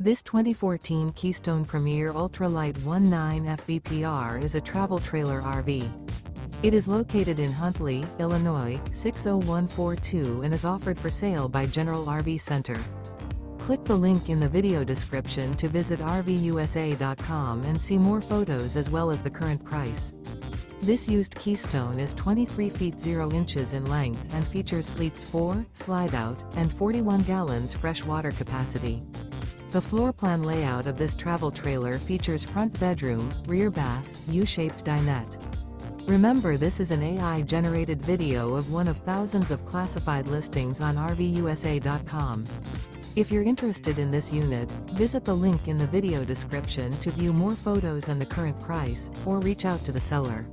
This 2014 Keystone Premier Ultra Lite 19 FBPR is a travel trailer RV. It is located in Huntley, Illinois, 60142 and is offered for sale by General RV Center. Click the link in the video description to visit RVUSA.com and see more photos as well as the current price. This used Keystone is 23 feet 0 inches in length and features sleeps 4, slide-out, and 41 gallons fresh water capacity. The floor plan layout of this travel trailer features front bedroom, rear bath, U-shaped dinette. Remember, this is an AI-generated video of one of thousands of classified listings on RVUSA.com. If you're interested in this unit, visit the link in the video description to view more photos and the current price, or reach out to the seller.